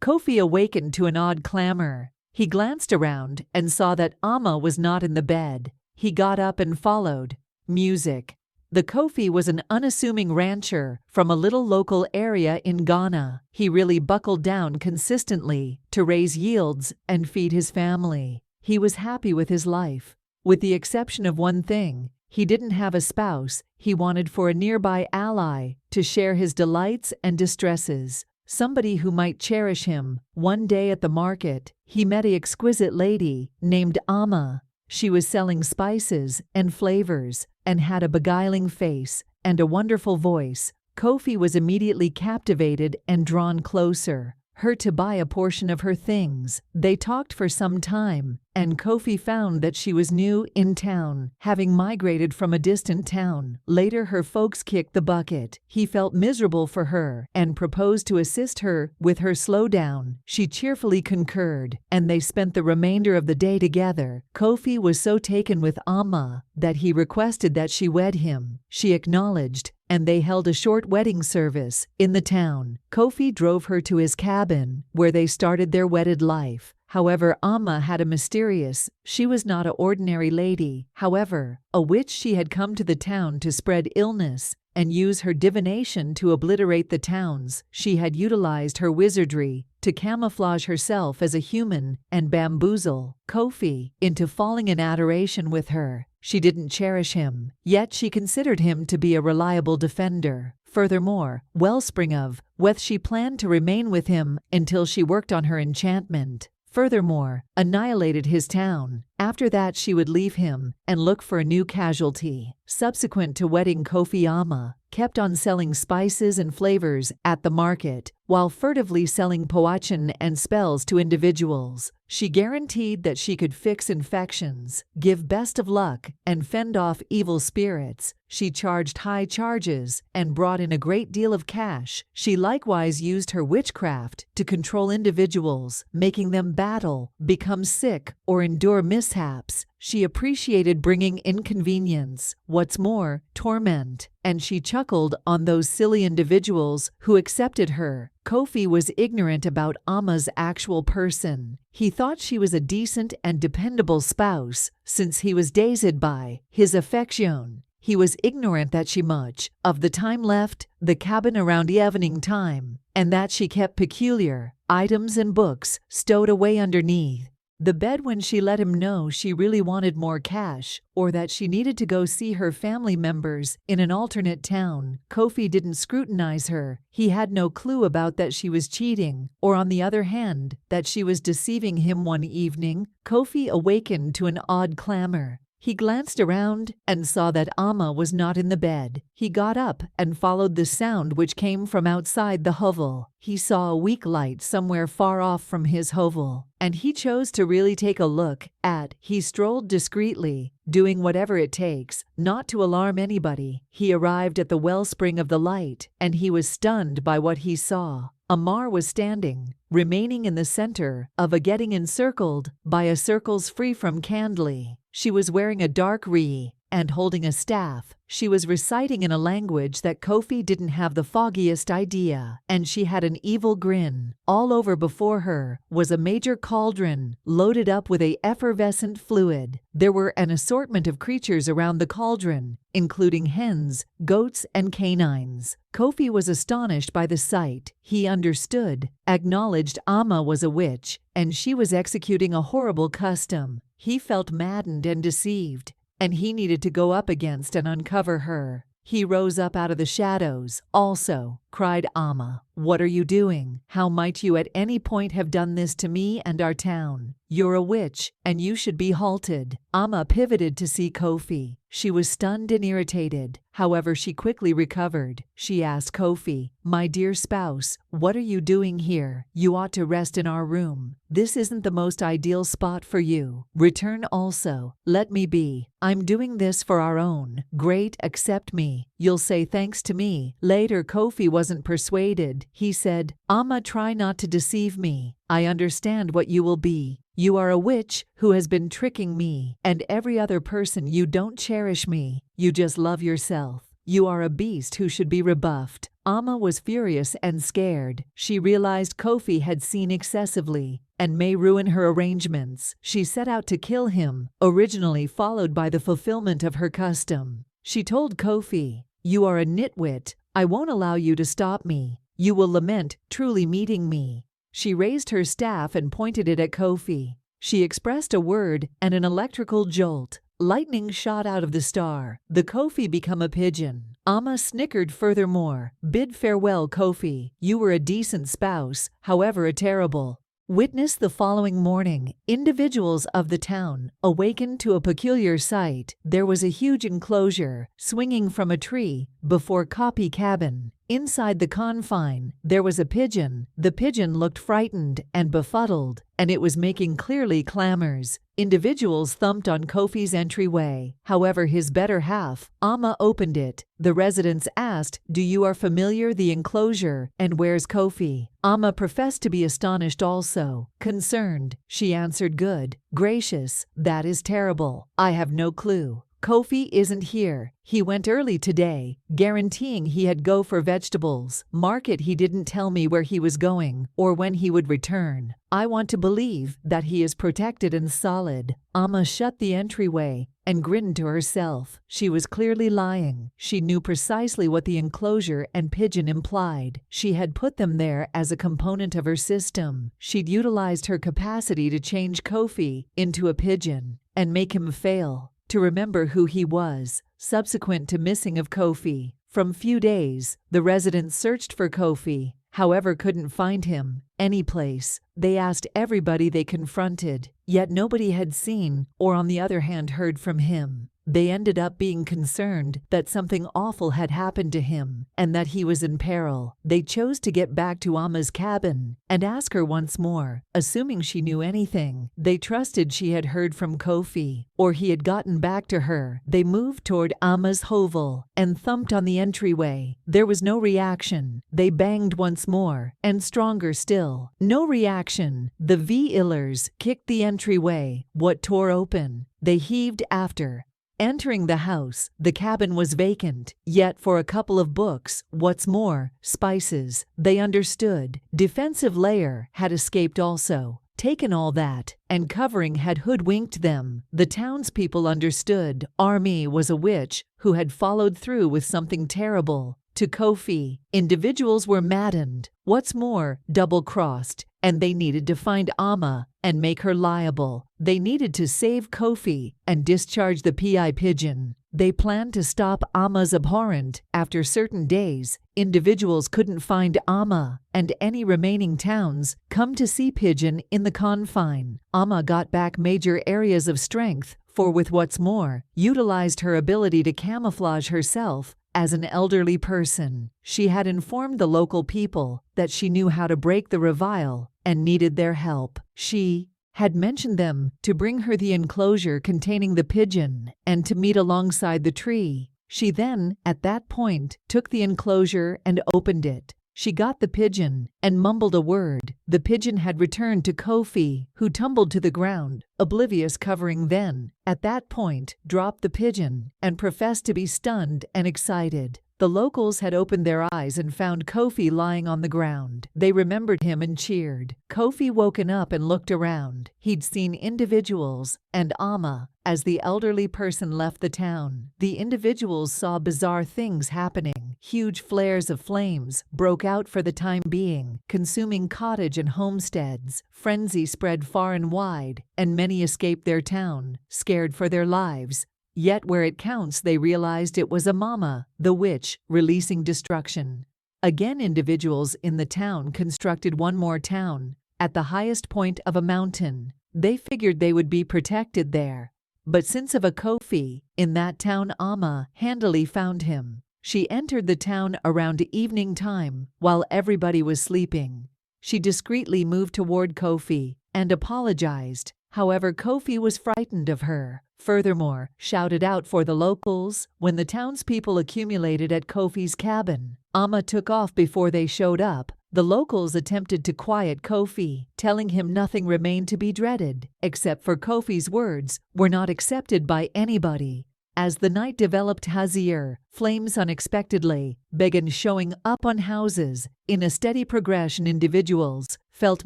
Kofi awakened to an odd clamor. He glanced around and saw that Amma was not in the bed. He got up and followed. Music. The Kofi was an unassuming rancher from a little local area in Ghana. He really buckled down consistently to raise yields and feed his family. He was happy with his life. With the exception of one thing, he didn't have a spouse. He wanted for a nearby ally to share his delights and distresses, somebody who might cherish him. One day at the market, he met an exquisite lady named Amma. She was selling spices and flavors and had a beguiling face and a wonderful voice. Kofi was immediately captivated and drawn closer, her to buy a portion of her things. They talked for some time, and Kofi found that she was new in town, having migrated from a distant town. Later her folks kicked the bucket. He felt miserable for her and proposed to assist her with her slowdown. She cheerfully concurred, and they spent the remainder of the day together. Kofi was so taken with Amma that he requested that she wed him. She acknowledged, and they held a short wedding service in the town. Kofi drove her to his cabin, where they started their wedded life. However, Amma had a mysterious, she was not an ordinary lady. However, a witch. She had come to the town to spread illness and use her divination to obliterate the towns. She had utilized her wizardry to camouflage herself as a human and bamboozle Kofi into falling in adoration with her. She didn't cherish him, yet she considered him to be a reliable defender. Furthermore, wellspring of wealth, she planned to remain with him until she worked on her enchantment. Furthermore, annihilated his town. After that she would leave him and look for a new casualty. Subsequent to wedding, Kofi Amma kept on selling spices and flavors at the market, while furtively selling potion and spells to individuals. She guaranteed that she could fix infections, give best of luck, and fend off evil spirits. She charged high charges and brought in a great deal of cash. She likewise used her witchcraft to control individuals, making them battle, become sick, or endure mishaps. She appreciated bringing inconvenience, what's more, torment, and she chuckled on those silly individuals who accepted her. Kofi was ignorant about Amma's actual person. He thought she was a decent and dependable spouse, since he was dazed by his affection. He was ignorant that she much of the time left the cabin around evening time, and that she kept peculiar items and books stowed away underneath the bed. When she let him know she really wanted more cash, or that she needed to go see her family members in an alternate town, Kofi didn't scrutinize her. He had no clue about that she was cheating, or on the other hand, that she was deceiving him. One evening, Kofi awakened to an odd clamor. He glanced around and saw that Amma was not in the bed. He got up and followed the sound which came from outside the hovel. He saw a weak light somewhere far off from his hovel, and he chose to really take a look at. He strolled discreetly, doing whatever it takes not to alarm anybody. He arrived at the wellspring of the light, and he was stunned by what he saw. Amar was standing, remaining in the center of a getting encircled by a circles free from candle. She was wearing a dark ri and holding a staff. She was reciting in a language that Kofi didn't have the foggiest idea, and she had an evil grin. All over before her was a major cauldron loaded up with a effervescent fluid. There were an assortment of creatures around the cauldron, including hens, goats, and canines. Kofi was astonished by the sight. He understood, acknowledged Amma was a witch, and she was executing a horrible custom. He felt maddened and deceived, and he needed to go up against and uncover her. He rose up out of the shadows. Also, cried Amma, "What are you doing? How might you at any point have done this to me and our town? You're a witch, and you should be halted." Amma pivoted to see Kofi. She was stunned and irritated. However, she quickly recovered. She asked Kofi, "My dear spouse, what are you doing here? You ought to rest in our room. This isn't the most ideal spot for you. Return also. Let me be. I'm doing this for our own. Great, accept me. You'll say thanks to me." Later, Kofi wasn't persuaded. He said, "Amma, try not to deceive me. I understand what you will be. You are a witch who has been tricking me and every other person. You don't cherish me. You just love yourself. You are a beast who should be rebuffed. Amma was furious and scared. She realized Kofi had seen excessively and may ruin her arrangements. She set out to kill him, originally followed by the fulfillment of her custom. She told Kofi, "You are a nitwit. I won't allow you to stop me. You will lament truly meeting me." She raised her staff and pointed it at Kofi. She expressed a word, and an electrical jolt. Lightning shot out of the star. The Kofi became a pigeon. Amma snickered furthermore. "Bid farewell, Kofi. You were a decent spouse, however a terrible." Witness the following morning. Individuals of the town awakened to a peculiar sight. There was a huge enclosure, swinging from a tree, before Kopi cabin. Inside the confine, there was a pigeon. The pigeon looked frightened and befuddled, and it was making clearly clamors. Individuals thumped on Kofi's entryway. However, his better half, Amma, opened it. The residents asked, "Do you are familiar the enclosure, and where's Kofi?" Amma professed to be astonished also. Concerned, she answered, "Good gracious, that is terrible. I have no clue. Kofi isn't here. He went early today, guaranteeing he had go for vegetables. Market he didn't tell me where he was going or when he would return. I want to believe that he is protected and solid." Amma shut the entryway and grinned to herself. She was clearly lying. She knew precisely what the enclosure and pigeon implied. She had put them there as a component of her system. She'd utilized her capacity to change Kofi into a pigeon and make him fail to remember who he was. Subsequent to missing of Kofi, from few days, the residents searched for Kofi, however couldn't find him any place. They asked everybody they confronted, yet nobody had seen or on the other hand heard from him. They ended up being concerned that something awful had happened to him and that he was in peril. They chose to get back to Amma's cabin and ask her once more. Assuming she knew anything, they trusted she had heard from Kofi or he had gotten back to her. They moved toward Amma's hovel and thumped on the entryway. There was no reaction. They banged once more, and stronger still. No reaction. The V-illers kicked the entryway. What tore open? They heaved after. Entering the house, the cabin was vacant, yet for a couple of books, what's more, spices, they understood. Defensive layer had escaped also. Taken all that, and covering had hoodwinked them. The townspeople understood. Army was a witch who had followed through with something terrible. To Kofi, individuals were maddened. What's more, double-crossed, and they needed to find Amma and make her liable. They needed to save Kofi and discharge the PI pigeon. They planned to stop Amma's abhorrent. After certain days, individuals couldn't find Amma, and any remaining towns come to see pigeon in the confine. Amma got back major areas of strength, for with what's more, utilized her ability to camouflage herself as an elderly person. She had informed the local people that she knew how to break the revile and needed their help. She had mentioned them to bring her the enclosure containing the pigeon and to meet alongside the tree. She then, at that point, took the enclosure and opened it. She got the pigeon and mumbled a word. The pigeon had returned to Kofi, who tumbled to the ground, oblivious, covering then, at that point, dropped the pigeon and professed to be stunned and excited. The locals had opened their eyes and found Kofi lying on the ground. They remembered him and cheered. Kofi woken up and looked around. He'd seen individuals and Amma as the elderly person left the town. The individuals saw bizarre things happening. Huge flares of flames broke out for the time being, consuming cottage and homesteads. Frenzy spread far and wide, and many escaped their town, scared for their lives. Yet where it counts, they realized it was Amma, the witch, releasing destruction. Again, individuals in the town constructed one more town at the highest point of a mountain. They figured they would be protected there. But since of a Kofi in that town, Amma handily found him. She entered the town around evening time while everybody was sleeping. She discreetly moved toward Kofi and apologized. However, Kofi was frightened of her. Furthermore, shouted out for the locals. When the townspeople accumulated at Kofi's cabin, Amma took off before they showed up. The locals attempted to quiet Kofi, telling him nothing remained to be dreaded, except for Kofi's words were not accepted by anybody. As the night developed hazier, flames unexpectedly began showing up on houses. In a steady progression, individuals felt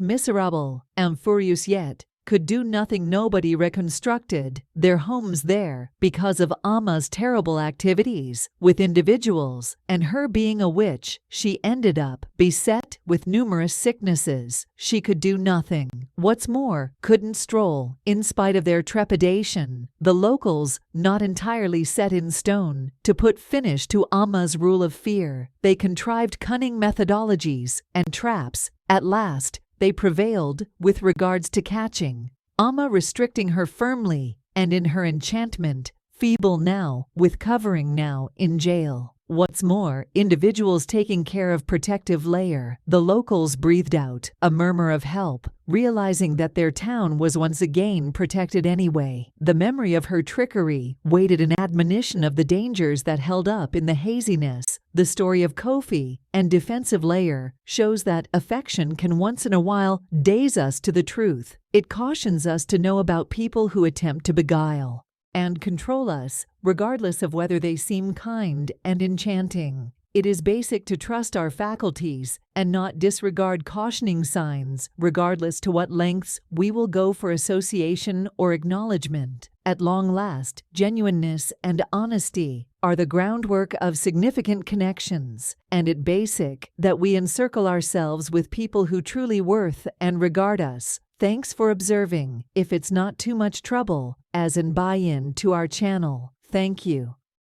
miserable and furious, yet could do nothing. Nobody reconstructed their homes there because of Amma's terrible activities with individuals, and her being a witch, she ended up beset with numerous sicknesses. She could do nothing. What's more, couldn't stroll. In spite of their trepidation, the locals, not entirely set in stone, to put finish to Amma's rule of fear, they contrived cunning methodologies and traps. At last, they prevailed with regards to catching Amma, restricting her firmly, and in her enchantment, feeble now, with covering now, in jail. What's more, individuals taking care of protective layer. The locals breathed out a murmur of help, realizing that their town was once again protected anyway. The memory of her trickery waited an admonition of the dangers that held up in the haziness. The story of Kofi and defensive layer shows that affection can once in a while daze us to the truth. It cautions us to know about people who attempt to beguile and control us, regardless of whether they seem kind and enchanting. It is basic to trust our faculties and not disregard cautioning signs, regardless to what lengths we will go for association or acknowledgement. At long last, genuineness and honesty are the groundwork of significant connections, and it basic that we encircle ourselves with people who truly worth and regard us. Thanks for observing. If it's not too much trouble, as in buy-in to our channel, thank you.